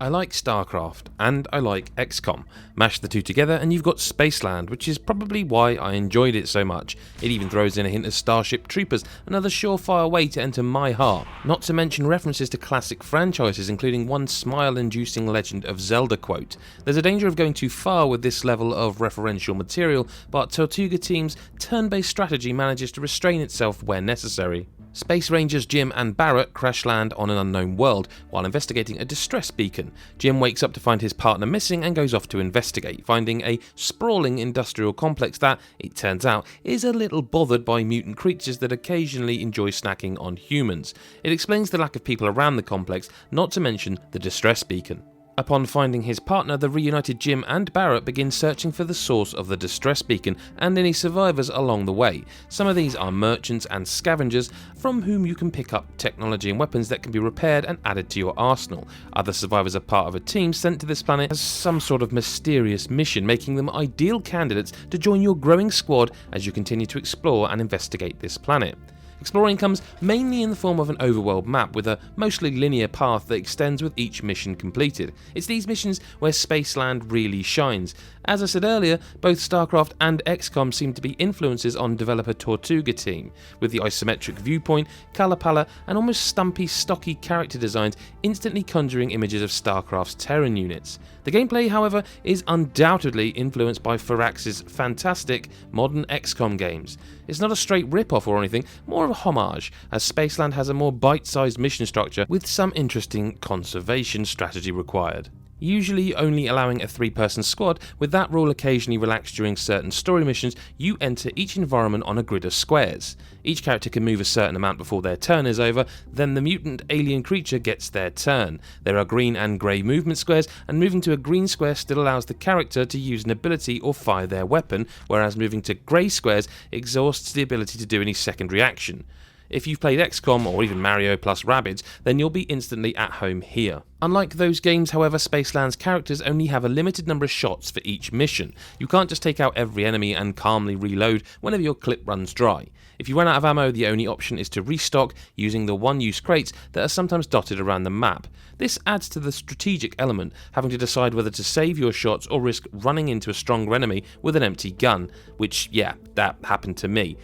I like Starcraft, and I like XCOM. Mash the two together and you've got Spaceland, which is probably why I enjoyed it so much. It even throws in a hint of Starship Troopers, another surefire way to enter my heart. Not to mention references to classic franchises, including one smile-inducing Legend of Zelda quote. There's a danger of going too far with this level of referential material, but Tortuga Team's turn-based strategy manages to restrain itself where necessary. Space Rangers Jim and Barrett crash land on an unknown world while investigating a distress beacon. Jim wakes up to find his partner missing and goes off to investigate, finding a sprawling industrial complex that, it turns out, is a little bothered by mutant creatures that occasionally enjoy snacking on humans. It explains the lack of people around the complex, not to mention the distress beacon. Upon finding his partner, the reunited Jim and Barrett begin searching for the source of the distress beacon and any survivors along the way. Some of these are merchants and scavengers from whom you can pick up technology and weapons that can be repaired and added to your arsenal. Other survivors are part of a team sent to this planet as some sort of mysterious mission, making them ideal candidates to join your growing squad as you continue to explore and investigate this planet. Exploring comes mainly in the form of an overworld map with a mostly linear path that extends with each mission completed. It's these missions where Spaceland really shines. As I said earlier, both Starcraft and XCOM seem to be influences on developer Tortuga Team, with the isometric viewpoint, colour palette and almost stumpy, stocky character designs instantly conjuring images of Starcraft's Terran units. The gameplay, however, is undoubtedly influenced by Firax's fantastic modern XCOM games. It's not a straight rip-off or anything, more of a homage, as Spaceland has a more bite-sized mission structure with some interesting conservation strategy required. Usually only allowing a 3-person squad, with that rule occasionally relaxed during certain story missions, you enter each environment on a grid of squares. Each character can move a certain amount before their turn is over, then the mutant alien creature gets their turn. There are green and grey movement squares, and moving to a green square still allows the character to use an ability or fire their weapon, whereas moving to grey squares exhausts the ability to do any secondary action. If you've played XCOM or even Mario plus Rabbids, then you'll be instantly at home here. Unlike those games, however, Spaceland's characters only have a limited number of shots for each mission. You can't just take out every enemy and calmly reload whenever your clip runs dry. If you run out of ammo, the only option is to restock using the one-use crates that are sometimes dotted around the map. This adds to the strategic element, having to decide whether to save your shots or risk running into a stronger enemy with an empty gun, which, yeah, that happened to me.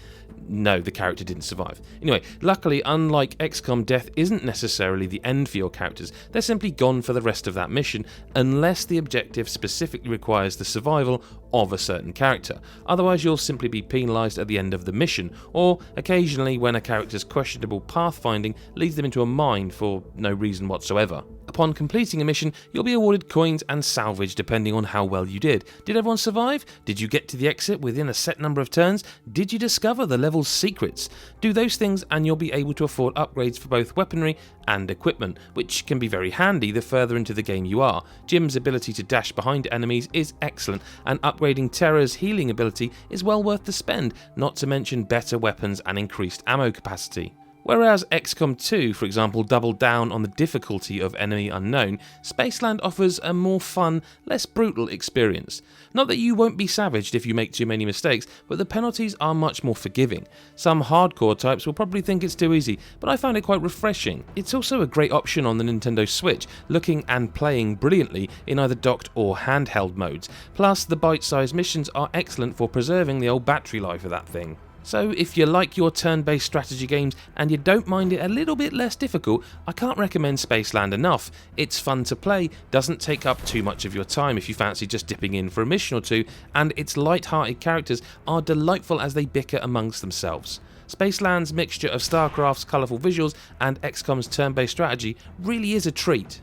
No, the character didn't survive. Anyway, luckily, unlike XCOM, death isn't necessarily the end for your characters. They're simply gone for the rest of that mission, unless the objective specifically requires the survival of a certain character. Otherwise, you'll simply be penalised at the end of the mission, or occasionally when a character's questionable pathfinding leads them into a mine for no reason whatsoever. Upon completing a mission, you'll be awarded coins and salvage depending on how well you did. Did everyone survive? Did you get to the exit within a set number of turns? Did you discover the level's secrets? Do those things and you'll be able to afford upgrades for both weaponry and equipment, which can be very handy the further into the game you are. Jim's ability to dash behind enemies is excellent, and upgrading Terra's healing ability is well worth the spend, not to mention better weapons and increased ammo capacity. Whereas XCOM 2, for example, doubled down on the difficulty of Enemy Unknown, Spaceland offers a more fun, less brutal experience. Not that you won't be savaged if you make too many mistakes, but the penalties are much more forgiving. Some hardcore types will probably think it's too easy, but I found it quite refreshing. It's also a great option on the Nintendo Switch, looking and playing brilliantly in either docked or handheld modes. Plus, the bite-sized missions are excellent for preserving the old battery life of that thing. So if you like your turn-based strategy games and you don't mind it a little bit less difficult, I can't recommend Spaceland enough. It's fun to play, doesn't take up too much of your time if you fancy just dipping in for a mission or two, and its light-hearted characters are delightful as they bicker amongst themselves. Spaceland's mixture of Starcraft's colourful visuals and XCOM's turn-based strategy really is a treat.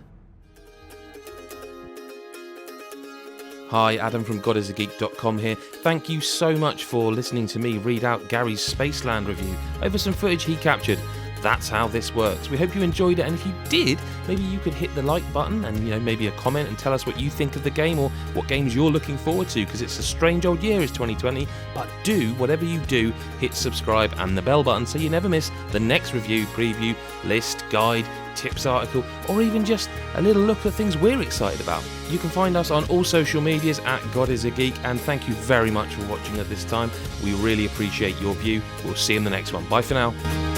Hi, Adam from GodIsAGeek.com here. Thank you so much for listening to me read out Gary's Spaceland review over some footage he captured. That's how this works. We hope you enjoyed it, and if you did, maybe you could hit the like button and maybe a comment and tell us what you think of the game or what games you're looking forward to, because it's a strange old year, it's 2020. But do, whatever you do, hit subscribe and the bell button so you never miss the next review, preview, list, guide, tips article, or even just a little look at things we're excited about. You can find us on all social medias at GodIsAGeek, and thank you very much for watching at this time. We really appreciate your view. We'll see you in the next one. Bye for now.